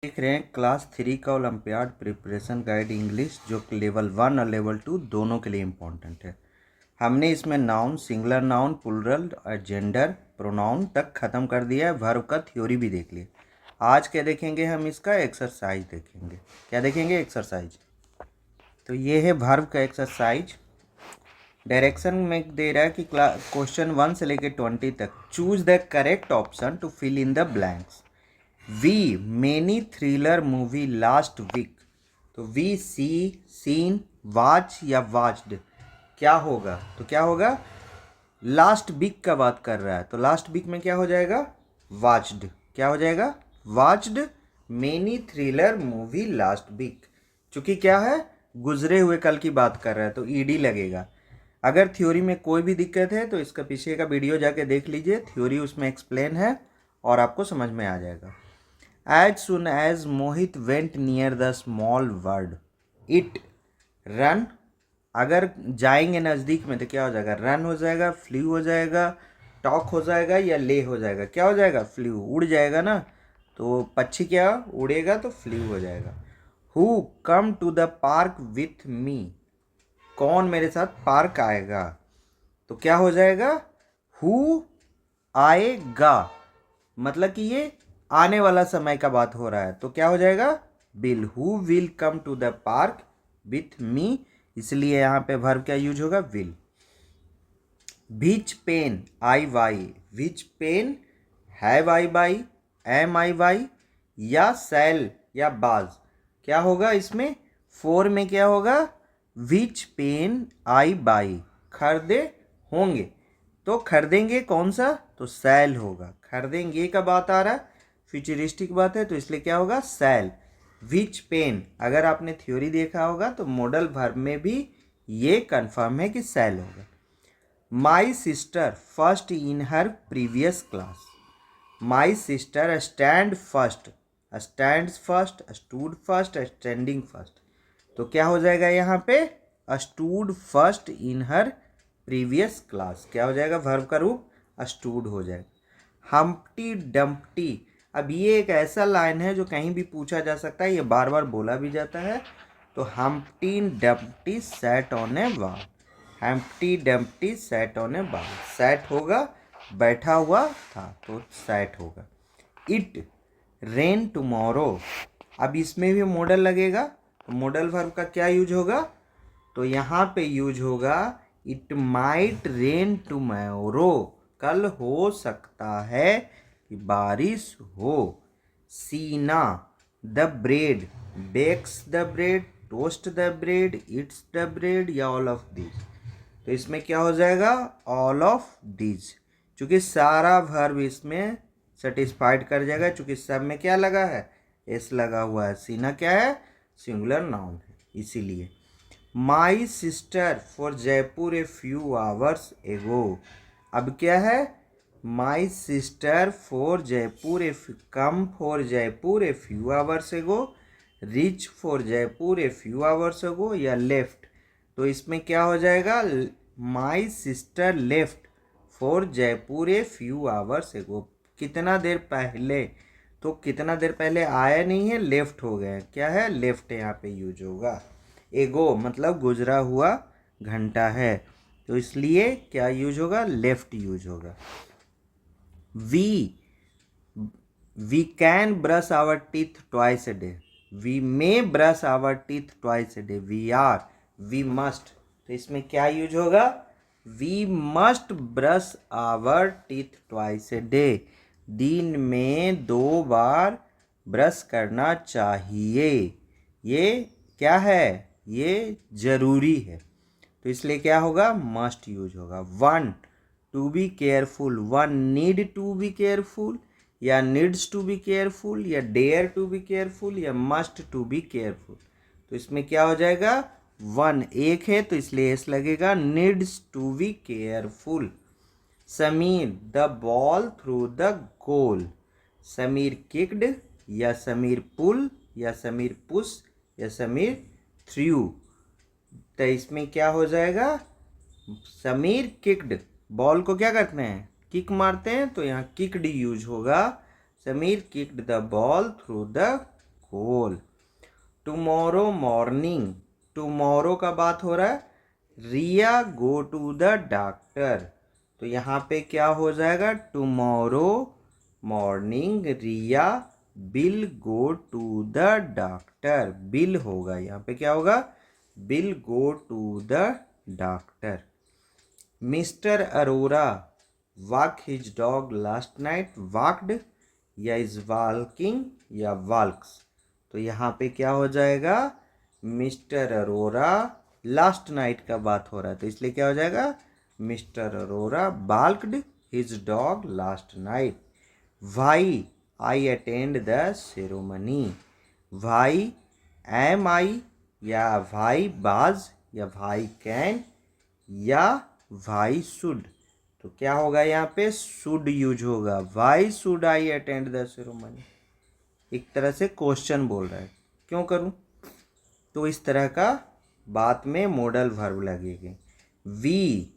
देख रहे हैं क्लास 3 का ओलंपियाड प्रिपरेशन गाइड इंग्लिश, जो लेवल 1 और लेवल 2 दोनों के लिए इम्पोर्टेंट है। हमने इसमें नाउन, सिंगुलर नाउन, प्लूरल और जेंडर प्रोनाउन तक ख़त्म कर दिया है। वर्ब का थ्योरी भी देख लिया। आज क्या देखेंगे? हम इसका एक्सरसाइज देखेंगे। क्या देखेंगे? एक्सरसाइज। तो ये है वर्ब का एक्सरसाइज। डायरेक्शन में दे रहा है कि क्वेश्चन 1 से लेकर 20 तक choose the correct option to fill in the blanks. We many thriller movie last week. तो वी सी, सीन, वॉच या वॉच्ड क्या होगा? तो क्या होगा? लास्ट वीक का बात कर रहा है, तो लास्ट वीक में क्या हो जाएगा? वॉच्ड। क्या हो जाएगा? Watched many thriller movie last week. चूंकि क्या है, गुजरे हुए कल की बात कर रहा है, तो ईडी लगेगा। अगर थ्योरी में कोई भी दिक्कत है तो इसका पीछे का वीडियो जाके देख लीजिए, थ्योरी उसमें एक्सप्लेन है और आपको समझ में आ जाएगा। As soon as Mohit went near the small bird, it run। अगर जाएंगे नज़दीक में तो क्या हो जाएगा? रन हो जाएगा, फ्लू हो जाएगा, टॉक हो जाएगा या ले हो जाएगा? क्या हो जाएगा? फ्लू। उड़ जाएगा ना, तो पक्षी क्या उड़ेगा तो फ्लू हो जाएगा। Who come to the park with me? कौन मेरे साथ पार्क आएगा? तो क्या हो जाएगा? Who आएगा, मतलब कि ये आने वाला समय का बात हो रहा है, तो क्या हो जाएगा? Will. Who will come to the park with me, इसलिए यहाँ पे वर्ब क्या यूज होगा? Will. Which pen I why. Which pen have I buy, am I buy या सेल या बाज, क्या होगा इसमें? फोर में क्या होगा? विच पेन आई बाई, खरीदे होंगे, तो खरीदेंगे कौन सा? तो सेल होगा। खरीदेंगे का बात आ रहा है, फ्यूचरिस्टिक बात है, तो इसलिए क्या होगा? सेल। विच पेन, अगर आपने थ्योरी देखा होगा तो मॉडल वर्ब में भी ये कंफर्म है कि सेल होगा। My sister first in her previous class. My sister stand first, stands first, stood first, standing first, तो क्या हो जाएगा यहाँ पे? Stood first in her previous class. क्या हो जाएगा? वर्ब का रूप स्टूड हो जाएगा। हम्प्टी डम्प्टी, अब ये एक ऐसा लाइन है जो कहीं भी पूछा जा सकता है, ये बार बार बोला भी जाता है। तो Humpty Dumpty sat on a wall. Humpty Dumpty sat on a wall, sat होगा बैठा हुआ था, तो सैट होगा। इट रेन टुमारो, अब इसमें भी मॉडल लगेगा, तो मॉडल वर्ब का क्या यूज होगा? तो यहाँ पे यूज होगा इट माइट रेन टुमारो, कल हो सकता है कि बारिश हो। Seena the bread, bakes the bread, toast the bread, it's the bread या ऑल ऑफ दिस, तो इसमें क्या हो जाएगा? All of this. चूंकि सारा वर्ब इसमें सेटिस्फाइड कर जाएगा, चूंकि सब में क्या लगा है? एस लगा हुआ है। सीना क्या है? सिंगुलर नाउन है, इसीलिए। My sister for Jaipur a few hours ago, अब क्या है? My sister for Jaipur come for Jaipur a few hours ago, reach for Jaipur a few hours ago या लेफ्ट, तो इसमें क्या हो जाएगा? My sister left for Jaipur a few hours ago, कितना देर पहले, तो कितना देर पहले आया नहीं है, लेफ्ट हो गया। क्या है? लेफ्ट यहाँ पे यूज होगा। एगो मतलब गुजरा हुआ घंटा है, तो इसलिए क्या यूज होगा? लेफ्ट यूज होगा। We can brush our teeth twice a day. We may brush our teeth twice a day. We are, we must, तो इसमें क्या यूज होगा? We must brush our teeth twice a day, दिन में 2 बार brush करना चाहिए। ये क्या है? ये जरूरी है, तो इसलिए क्या होगा? मस्ट यूज होगा। One to be careful, one need to be careful या नीड्स टू बी केयरफुल या डेयर टू बी केयरफुल या मस्ट टू बी केयरफुल, तो इसमें क्या हो जाएगा? वन एक है तो इसलिए एस लगेगा। Needs to be careful. Sameer the ball through the goal, Sameer kicked या समीर पुल या समीर पुश या समीर थ्रू, तो इसमें क्या हो जाएगा? समीर किक्ड, बॉल को क्या करते हैं? किक मारते हैं, तो यहाँ किक्ड यूज होगा। Sameer kicked the ball through the school. Tomorrow morning, tomorrow का बात हो रहा है, Riya go to the doctor. तो यहाँ पे क्या हो जाएगा, tomorrow morning Riya will go to the doctor. Will होगा यहाँ पे, क्या होगा, will go to the doctor. Mister Arora walk his dog last night, walked या इज वॉकिंग या वॉल्क्स। तो यहाँ पे क्या हो जाएगा, मिस्टर अरोरा लास्ट नाइट का बात हो रहा है तो इसलिए क्या हो जाएगा, mister Arora walked his dog last night. Why I attend the ceremony, why am I या वाई बाज या वाई कैन या वाई शुड। तो क्या होगा यहाँ पे, शुड यूज होगा, why should I attend the ceremony. एक तरह से क्वेश्चन बोल रहा है, क्यों करूं, तो इस तरह का बात में मॉडल वर्ब लगेंगे। वी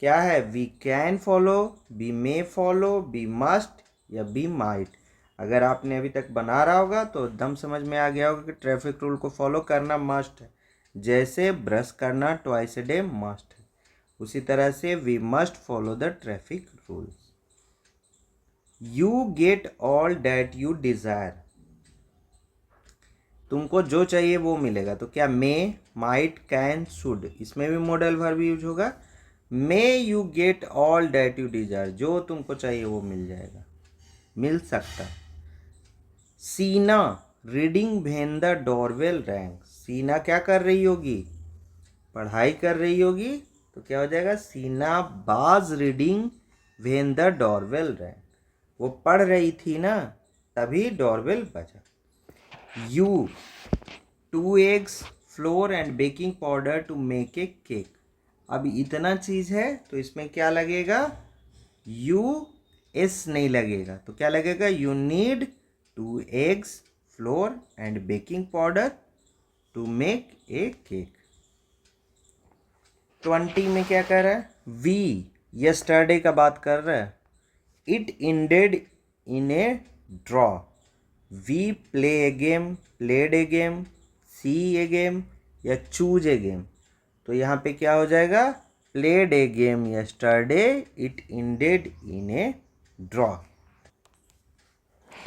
क्या है, we can follow, we may follow, we must या वी माइट। अगर आपने अभी तक बना रहा होगा तो एकदम समझ में आ गया होगा कि ट्रैफिक रूल को फॉलो करना मस्ट है। जैसे ब्रश करना ट्वाइस ए डे मस्ट है, उसी तरह से we must follow the traffic rules. You get all that you desire, तुमको जो चाहिए वो मिलेगा। तो क्या मे माइट कैन शुड, इसमें भी मॉडल वर्ब यूज होगा। May you get all that you Dzire, जो तुमको चाहिए वो मिल जाएगा, मिल सकता। सीना reading when the doorbell wrong, सीना क्या कर रही होगी, पढ़ाई कर रही होगी। तो क्या हो जाएगा, Seena was reading when the doorbell rang, वो पढ़ रही थी ना तभी डोरबेल बजा। You 2 eggs flour and baking powder to make a cake. अब इतना चीज़ है तो इसमें क्या लगेगा, यू एस नहीं लगेगा, तो क्या लगेगा, you need 2 eggs flour and baking powder to make a cake. 20 में क्या कर रहा है, वी यस्टरडे का बात कर रहा है। It ended in a draw, we play a game, played a game, see a game या चूज ए गेम। तो यहाँ पे क्या हो जाएगा, played a game yesterday, it ended in a draw.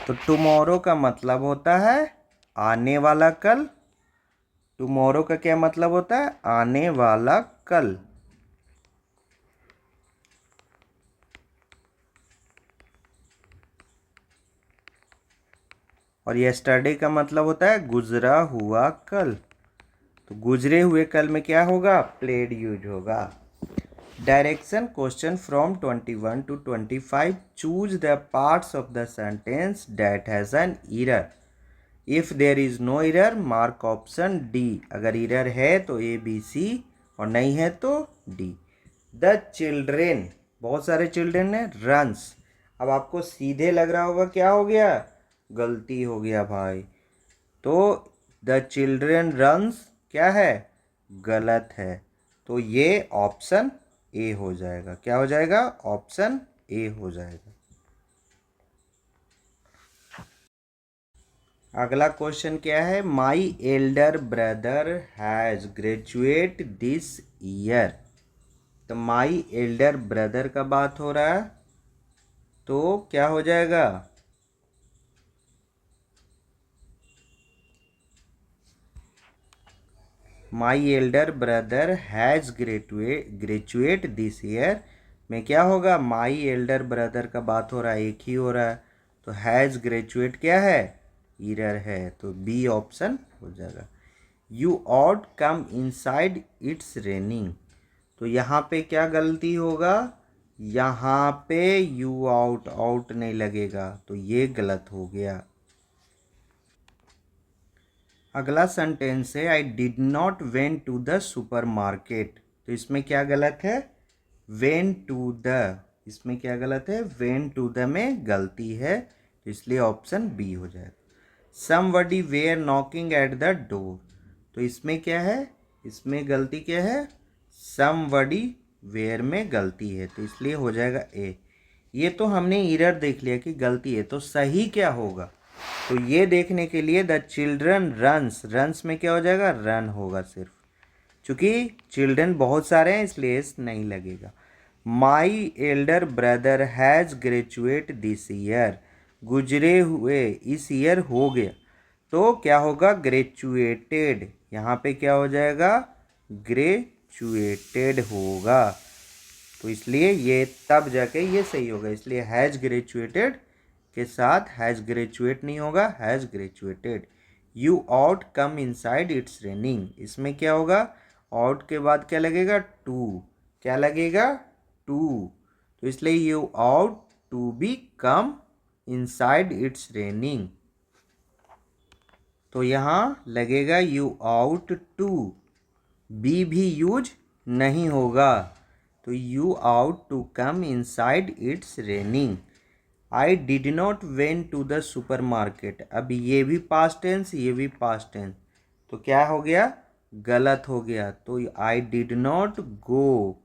तो टुमारो का मतलब होता है आने वाला कल। टुमारो का क्या मतलब होता है, आने वाला कल। और यस्टरडे का मतलब होता है गुजरा हुआ कल। तो गुजरे हुए कल में क्या होगा, प्लेड यूज होगा। Direction question from 21 to 25, choose the parts of the sentence that has an error. If there is no error mark option D, अगर एरर है तो ए बी सी और नहीं है तो डी। द चिल्ड्रेन, बहुत सारे चिल्ड्रेन है, रन्स। अब आपको सीधे लग रहा होगा क्या हो गया, गलती हो गया भाई। तो द चिल्ड्रेन रन्स क्या है, गलत है। तो ये ऑप्शन ए हो जाएगा, क्या हो जाएगा, ऑप्शन ए हो जाएगा। अगला क्वेश्चन क्या है, my elder brother has graduate this year. तो माई एल्डर ब्रदर का बात हो रहा है तो क्या हो जाएगा, my elder brother has graduate this year में क्या होगा, माई एल्डर ब्रदर का बात हो रहा है, एक ही हो रहा है। तो हैज ग्रेजुएट क्या है, ईरर है, तो बी ऑप्शन हो जाएगा। You ought come inside it's raining. तो यहाँ पे क्या गलती होगा, यहाँ पे यू आउट, आउट नहीं लगेगा, तो ये गलत हो गया। अगला सेंटेंस है, I did not went to the supermarket. तो इसमें क्या गलत है, वेंट टू द, इसमें क्या गलत है, वेंट टू द में गलती है, तो इसलिए ऑप्शन बी हो जाएगा। Somebody were knocking at the door. तो इसमें क्या है, इसमें गलती क्या है, समबडी वेयर में गलती है, तो इसलिए हो जाएगा ए। ये तो हमने एरर देख लिया कि गलती है, तो सही क्या होगा, तो ये देखने के लिए द चिल्ड्रन रन्स, रन्स में क्या हो जाएगा, रन होगा सिर्फ, चूँकि चिल्ड्रन बहुत सारे हैं इसलिए एस नहीं लगेगा। My elder brother has graduate this year, गुजरे हुए इस ईयर हो गया, तो क्या होगा, ग्रेजुएटेड, यहाँ पे क्या हो जाएगा, ग्रेजुएटेड होगा, तो इसलिए ये तब जाके ये सही होगा, इसलिए हैज़ ग्रेजुएटेड के साथ हैज़ ग्रेजुएट नहीं होगा, has graduated. You out come inside it's raining, इसमें क्या होगा, आउट के बाद क्या लगेगा, टू, क्या लगेगा, टू, तो इसलिए you ought to be come inside it's raining, तो यहाँ लगेगा यू आउट टू, बी भी यूज नहीं होगा, तो you ought to come inside it's raining. I did not went to the supermarket, अब ये भी पास्ट टेंस ये भी पास्ट टेंस, तो क्या हो गया, गलत हो गया, तो I did not go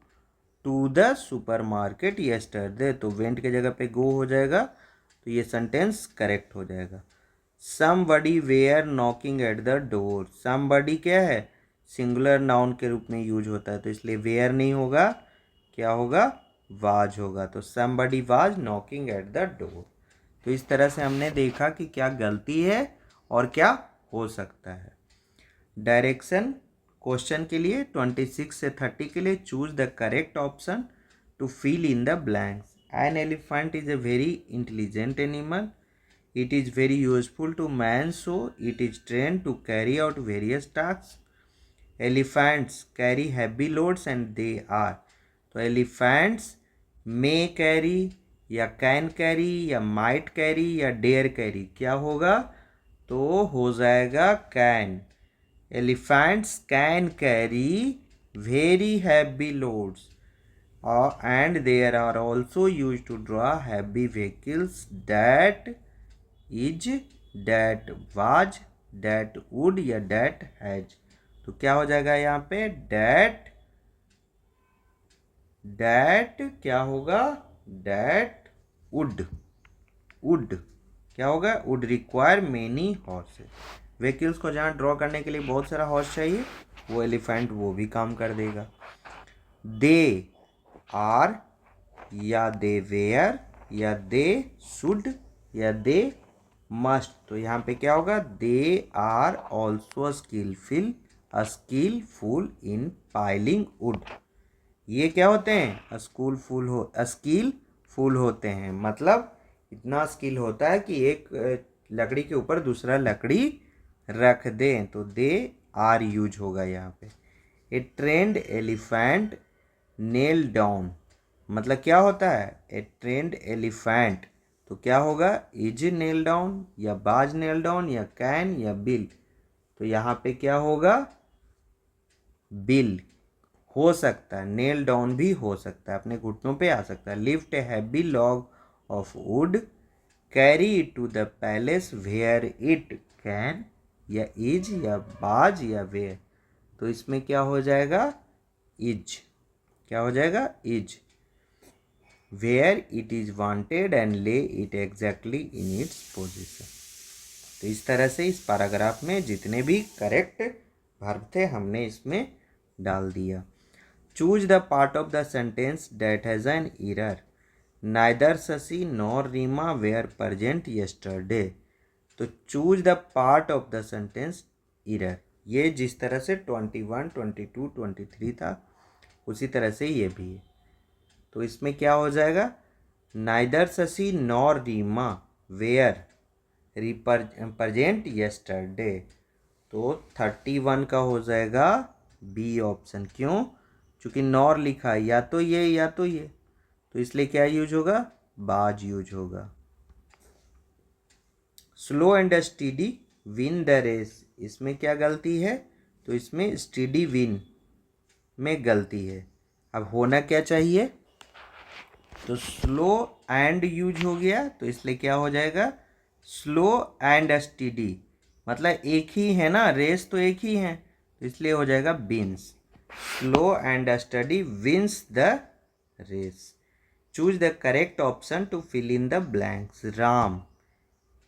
to the supermarket yesterday, तो वेंट के जगह पे गो हो जाएगा, तो ये सेंटेंस करेक्ट हो जाएगा। Somebody were knocking at the door, somebody क्या है, सिंगुलर नाउन के रूप में यूज होता है, तो इसलिए वेयर नहीं होगा, क्या होगा, वाज होगा, तो somebody was knocking at the door. तो इस तरह से हमने देखा कि क्या गलती है और क्या हो सकता है। डायरेक्शन क्वेश्चन के लिए 26 से 30 के लिए choose the correct option to fill in the blanks. An elephant is a very intelligent animal, it is very useful to man, so it is trained to carry out various tasks. Elephants carry heavy loads and they are, तो elephants may carry या can carry या might carry या dare carry, क्या होगा, तो हो जाएगा can। Elephants can carry very heavy loads and there are also used to draw heavy vehicles, that is, that was, that would या that has, तो क्या हो जाएगा यहाँ पे, डैट, डैट क्या होगा, डैट वुड, वुड क्या होगा, would require many horses. Vehicles को जहाँ ड्रॉ करने के लिए बहुत सारा हॉर्स चाहिए, वो एलिफेंट वो भी काम कर देगा। दे आर या दे वेयर या दे शुड या दे मस्ट, तो यहाँ पे क्या होगा, they are also skilful in piling wood, ये क्या होते हैं, स्किलफुल होते हैं, मतलब इतना स्किल होता है कि एक लकड़ी के ऊपर दूसरा लकड़ी रख दें, तो दे आर यूज होगा यहाँ पे। ए ट्रेंड एलिफेंट नेल डाउन, मतलब क्या होता है, ए ट्रेंड एलिफेंट, तो क्या होगा, इज नेल डाउन या बाज नेल डाउन या कैन या बिल, तो यहाँ पे क्या होगा, बिल हो सकता है, नेल डाउन भी हो सकता है, अपने घुटनों पे आ सकता है। Lift a heavy log of wood, carry it to the palace where it can, या इज या बाज या वेयर, तो इसमें क्या हो जाएगा, इज, क्या हो जाएगा, is, where it is wanted and lay it exactly in its position। तो इस तरह से इस पैराग्राफ में जितने भी करेक्ट वर्ब थे हमने इसमें डाल दिया। Choose the part of the sentence that has an error, neither Shashi nor Reema were present yesterday, तो choose the part of the sentence error, ये जिस तरह से 21, 22, 23 था उसी तरह से ये भी है, तो इसमें क्या हो जाएगा, neither Shashi nor Reema were present yesterday, तो 31 का हो जाएगा बी ऑप्शन, क्यों, क्योंकि नॉर लिखा है, या तो ये या तो ये, तो इसलिए क्या यूज होगा, बाज यूज होगा। Slow and steady win the race, इसमें क्या गलती है, तो इसमें स्टीडी विन में गलती है। अब होना क्या चाहिए, तो स्लो एंड यूज हो गया, तो इसलिए क्या हो जाएगा, स्लो एंड स्टीडी, मतलब एक ही है ना, रेस तो एक ही है, तो इसलिए हो जाएगा wins, slow and steady wins the race. Choose the correct option to fill in the blanks. Ram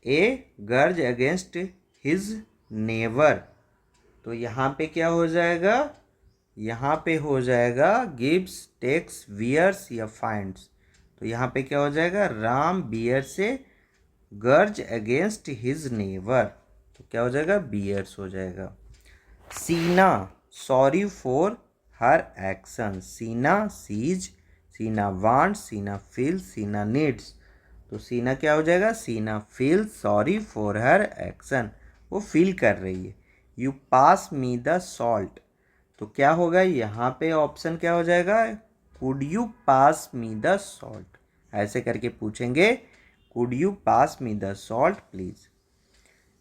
a grudge against his neighbour, तो यहाँ पे क्या हो जाएगा, यहाँ पे हो जाएगा गिव्स, टेक्स, वियर्स या फाइंड्स। तो यहाँ पे क्या हो जाएगा, राम बियर से गर्ज अगेंस्ट हिज नेबर, तो क्या हो जाएगा, बियर्स हो जाएगा। सीना सॉरी फॉर हर एक्शन, सीना सीज, सीना वांट्स, सीना फील्स, सीना नीड्स, तो सीना क्या हो जाएगा, सीना feel sorry for her action, वो फील कर रही है। You pass me the salt, तो क्या होगा यहाँ पे ऑप्शन क्या हो जाएगा, could you pass me the salt, ऐसे करके पूछेंगे, could you pass me the salt please.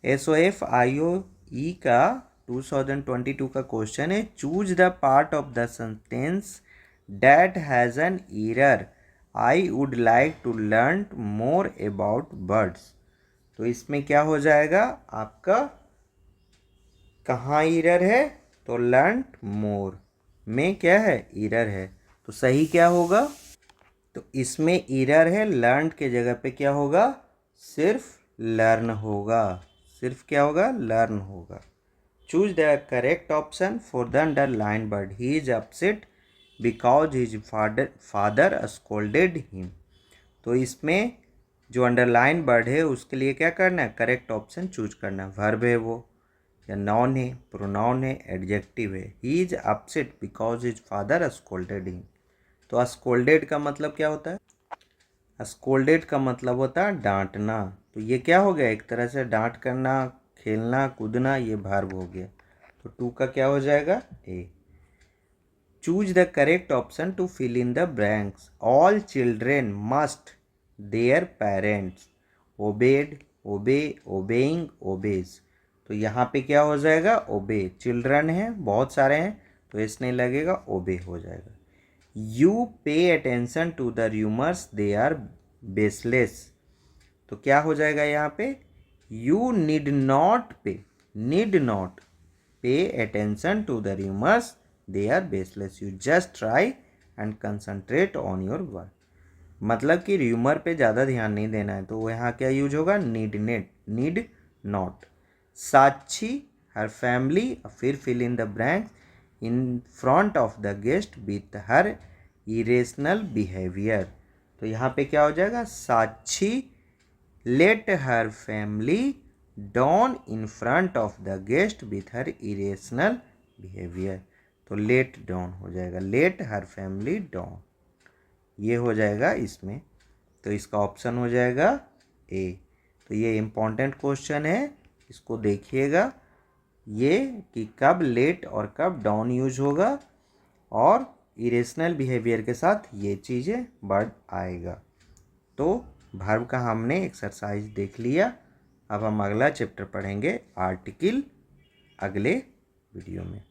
SOF-IOE का 2022 का क्वेश्चन है, choose the part of the sentence that has an error, I would like to learn more about birds, तो इसमें क्या हो जाएगा आपका, कहाँ एरर है, तो लर्न मोर में क्या है, एरर है, तो सही क्या होगा, तो इसमें एरर है, लर्न के जगह पे क्या होगा, सिर्फ लर्न होगा, सिर्फ क्या होगा, लर्न होगा। Choose the correct option for the underline word, he is upset because his father scolded him, तो इसमें जो अंडरलाइन वर्ड है उसके लिए क्या करना है, करेक्ट ऑप्शन चूज करना है। वर्ब है वो, या नाउन है, प्रोनाउन है, एडजेक्टिव है। He is upset because his father scolded him, तो स्कोल्डेड का मतलब क्या होता है, स्कोल्डेड का मतलब होता है डांटना, तो ये क्या हो गया, एक तरह से डांट करना, खेलना, कूदना, ये वर्ब हो गया, तो 2 का क्या हो जाएगा, A. Choose the correct option to fill in the blanks, all children must their parents, obeyed, obey, obeying, obeys, तो यहाँ पे क्या हो जाएगा, ओबे, चिल्ड्रन है बहुत सारे हैं तो इसने लगेगा ओबे हो जाएगा। You pay attention to the rumours they are baseless, तो क्या हो जाएगा यहाँ पे, you need not pay attention to the rumours they are baseless, you just try and concentrate on your work, मतलब कि र्यूमर पे ज़्यादा ध्यान नहीं देना है, तो यहाँ क्या यूज होगा, need not. Sakshi her family, फिर fill in the blanks in front of the guest with her irrational behaviour, तो यहाँ पे क्या हो जाएगा, Sakshi let her family down in front of the guest with her irrational behaviour, तो let down हो जाएगा, लेट हर फैमिली डाउन, ये हो जाएगा इसमें, तो इसका ऑप्शन हो जाएगा ए। तो ये इम्पॉर्टेंट क्वेश्चन है, इसको देखिएगा, ये कि कब लेट और कब डाउन यूज होगा, और इरेशनल बिहेवियर के साथ ये चीज़ें वर्ड आएगा। तो वर्ब का हमने एक्सरसाइज देख लिया, अब हम अगला चैप्टर पढ़ेंगे आर्टिकल अगले वीडियो में।